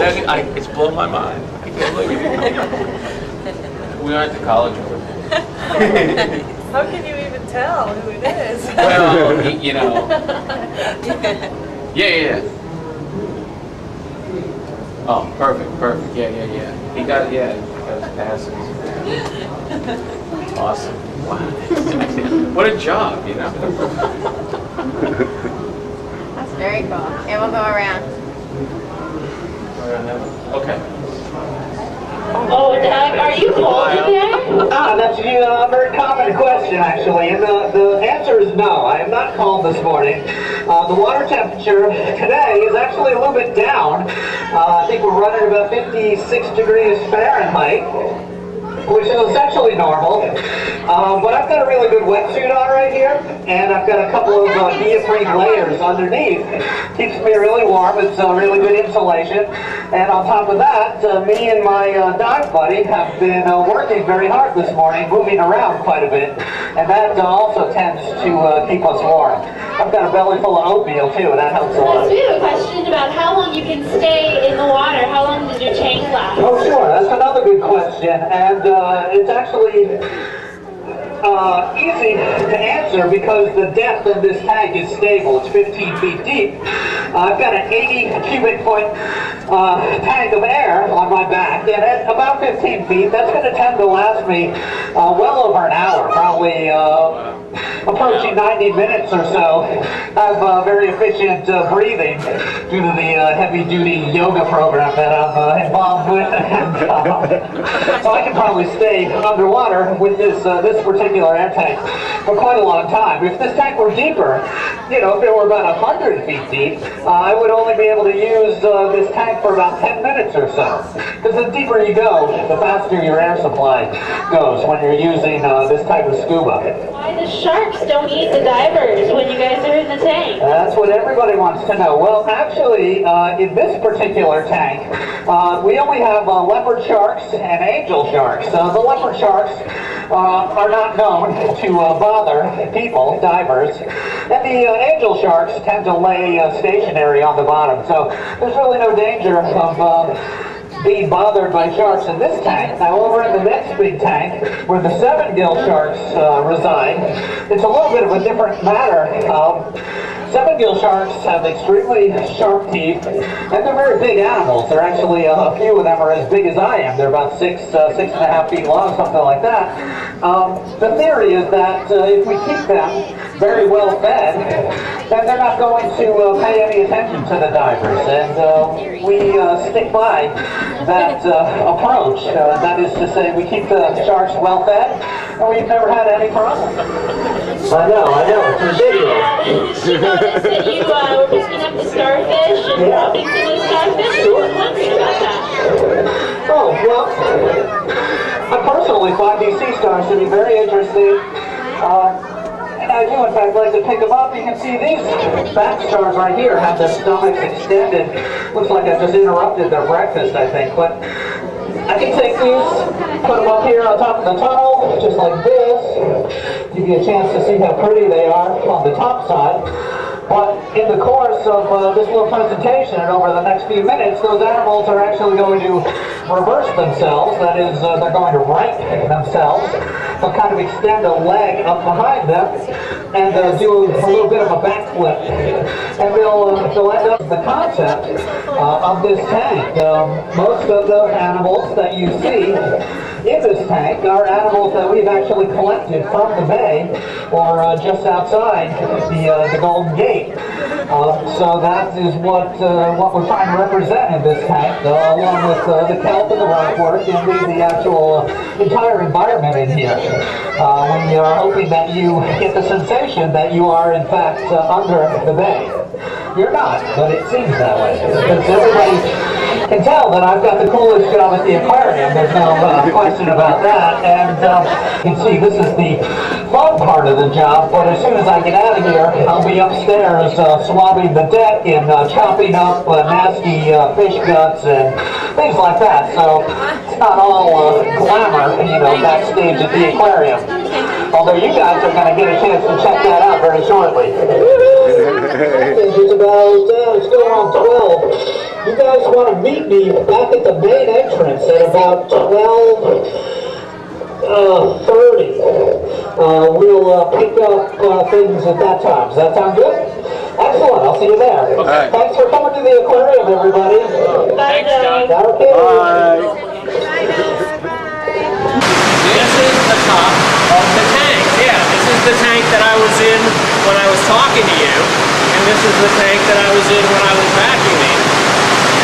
It's blown my mind. I can't believe it. We went to college with him. How can you even tell who it is? Well, you know. Yeah. Oh, perfect. Yeah. He got his passes. Awesome. Wow. What a job, you know. That's very cool. And we'll go around. Okay. Oh, Doug, are you cold in there? That's a very common question, actually, and the answer is no. I am not cold this morning. The water temperature today is actually a little bit down. I think we're running about 56 degrees Fahrenheit, which is essentially normal. But I've got a really good wetsuit on right here, and I've got a couple of neoprene layers underneath. Keeps me really warm. It's really good insulation. And on top of that, me and my dive buddy have been working very hard this morning, moving around quite a bit, and that also tends to keep us warm. I've got a belly full of oatmeal too, and that helps a lot. We have a question about how long you can stay in the water. How long does your tank last? Oh, sure. That's another good question, and it's actually easy to answer because the depth of this tank is stable. It's 15 feet deep. I've got an 80 cubic foot tank of air on my back, and at about 15 feet, that's going to tend to last me well over an hour, probably approaching 90 minutes or so. I have very efficient breathing due to the heavy-duty yoga program that I'm involved with, and so I can probably stay underwater with this particular air tank for quite a long time. If this tank were deeper, you know, if it were about 100 feet deep, I would only be able to use this tank for about 10 minutes or so. Because the deeper you go, the faster your air supply goes when you're using this type of scuba. Why the sharks don't eat the divers when you guys are in the tank? That's what everybody wants to know. Well, actually, in this particular tank, we only have leopard sharks and angel sharks. The leopard sharks are not known to bother people, divers, and the angel sharks tend to lay stationary on the bottom. So there's really no danger of being bothered by sharks in this tank. Now over in the next big tank, where the 7-gill sharks reside, it's a little bit of a different matter. 7-gill sharks have extremely sharp teeth, and they're very big animals. They're actually, a few of them are as big as I am. They're about 6.5 feet long, something like that. The theory is that if we keep them very well fed, then they're not going to pay any attention to the divers. And we stick by that approach. That is to say, we keep the sharks well fed, and we've never had any problems. I know, it's ridiculous. Did you notice that you were picking up the starfish and dropping some of the starfish? I was wondering about that. Oh, well, I personally find these sea stars to be very interesting. And I do, in fact, like to pick them up. You can see these bat stars right here have their stomachs extended. Looks like I just interrupted their breakfast, I think. But I can take these, put them up here on top of the tunnel, just like this. Give you a chance to see how pretty they are on the top side. But in the course of this little presentation and over the next few minutes, those animals are actually going to reverse themselves. That is, they're going to right themselves. They'll kind of extend a leg up behind them and do a little bit of a backflip. And they'll end up with the concept of this tank. Most of the animals that you see in this tank are animals that we've actually collected from the bay or just outside the Golden Gate. So that is what we're trying to represent in this tank, along with the kelp and the rockwork and the actual entire environment in here. We are hoping that you get the sensation that you are in fact under the bay. You're not, but it seems that way. Because everybody can tell that I've got the coolest job at the aquarium. There's no question about that. And you can see this is the fun part of the job, but as soon as I get out of here, I'll be upstairs swabbing the deck and chopping up nasty fish guts and things like that. So it's not all glamour, you know, backstage at the aquarium. Although you guys are going to get a chance to check that out very shortly. It's about, it's going on 12. You guys want to meet me back at the main entrance at about 12:30. We'll pick up things at that time. Does that sound good? Excellent. I'll see you there. Okay. Thanks for coming to the aquarium, everybody. Thanks, John. Okay. Bye. This is the top of the tank. Yeah, this is the tank that I was in when I was talking to you, and this is the tank that I was in when I was vacuuming.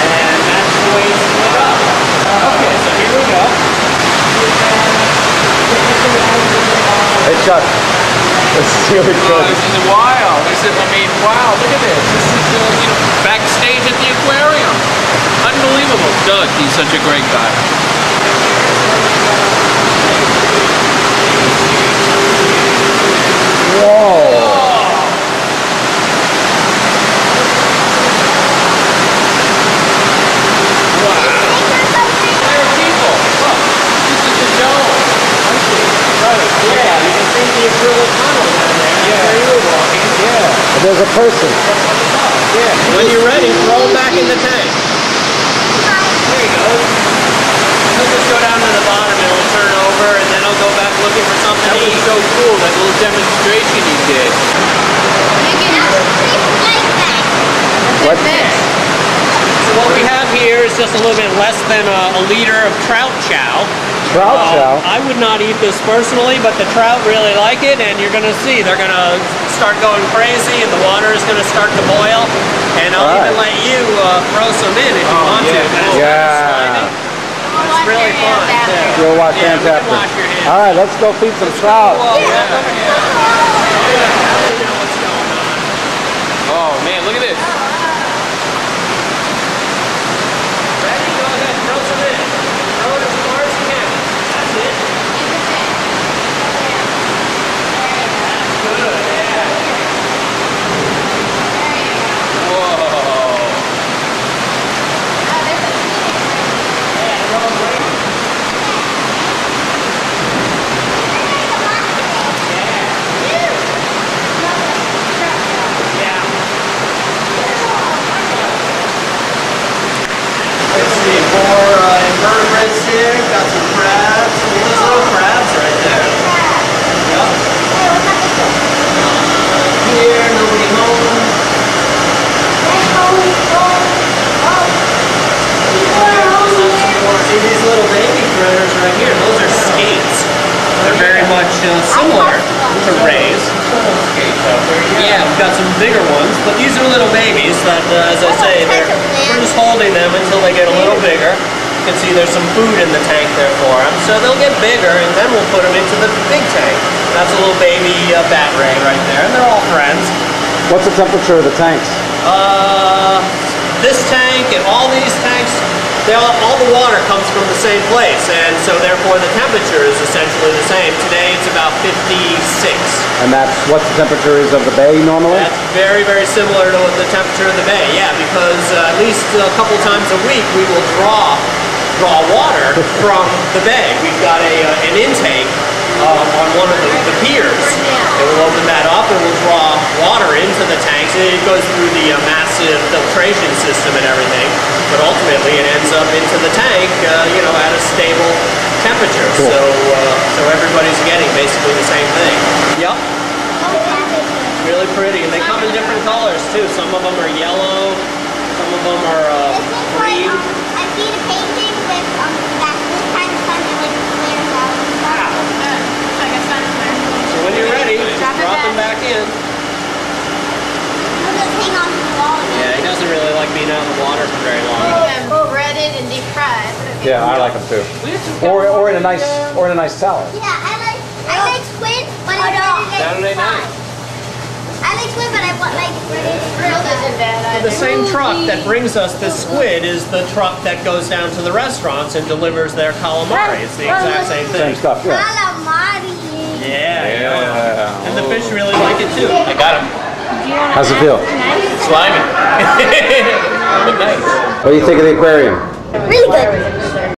And that's the way it's split up. Okay, so here we go. Hey Chuck, this is really cool. This is wild. This is, I mean, wow, look at this. This is, backstage at the aquarium. Unbelievable. Doug, he's such a great guy. Whoa. There's a person. Yeah. When you're ready, throw it back in the tank. There you go. He'll just go down to the bottom and it'll turn over, and then I'll go back looking for something to eat. That was so cool, that little demonstration he did. What? So what we have here is just a little bit less than a liter of trout chow. Trout chow? I would not eat this personally, but the trout really like it, and you're going to see they're going to start going crazy, and the water is going to start to boil, and I'll even let you throw some in if you want to. Yeah. It's really fun, too. You'll wash hands we can after. wash your hands. All right, let's go feed some trout. Well, what's going on. Oh, man, look at this. Ready? Go ahead, throw some in. Throw it as far as you can. That's it. That's good, yeah. Whoa. Let's see, more invertebrates here. Got some crabs. Those little crabs right there. Yep. Here, nobody home. See these little baby critters right here? Those are skates. They're very much similar to rays. Yeah, we've got some bigger ones, but these are little babies that, as I say, we're just holding them until they get a little bigger. You can see there's some food in the tank there for them. So they'll get bigger, and then we'll put them into the big tank. That's a little baby bat ray right there, and they're all friends. What's the temperature of the tanks? This tank and all these tanks, all the water comes from the same place, and so therefore the temperature is essentially the same. Today it's about 56. And that's what the temperature is of the bay normally? That's very, very similar to the temperature of the bay, yeah, because at least a couple times a week we will draw water from the bay. We've got an intake on one of the piers. And we'll open that up and we'll draw water into the tanks. It goes through the massive filtration system and everything, but ultimately it ends up into the tank, at a stable temperature. Cool. So everybody's getting basically the same thing. Yep. Really pretty, and they come in different colors too. Some of them are yellow, some of them are green. I see the painting with that this kind of sun that like flares out. Wow. Like a sun flare. So when you're ready, just drop them back in. He'll just hang on to the wall again. Yeah, he doesn't really like being out in the water for very long. Breaded and deep fried. Yeah, I like them too. Or in a nice salad. Yeah, I like squid, but Saturday night. I like squid, but I want like grilled isn't bad. The same truck that brings us the squid is the truck that goes down to the restaurants and delivers their calamari. It's the exact same thing. Same stuff, yeah. Calamari. Yeah. And the fish really like it too. I got him. How's it feel? Slimy. But nice. What do you think of the aquarium? Really good.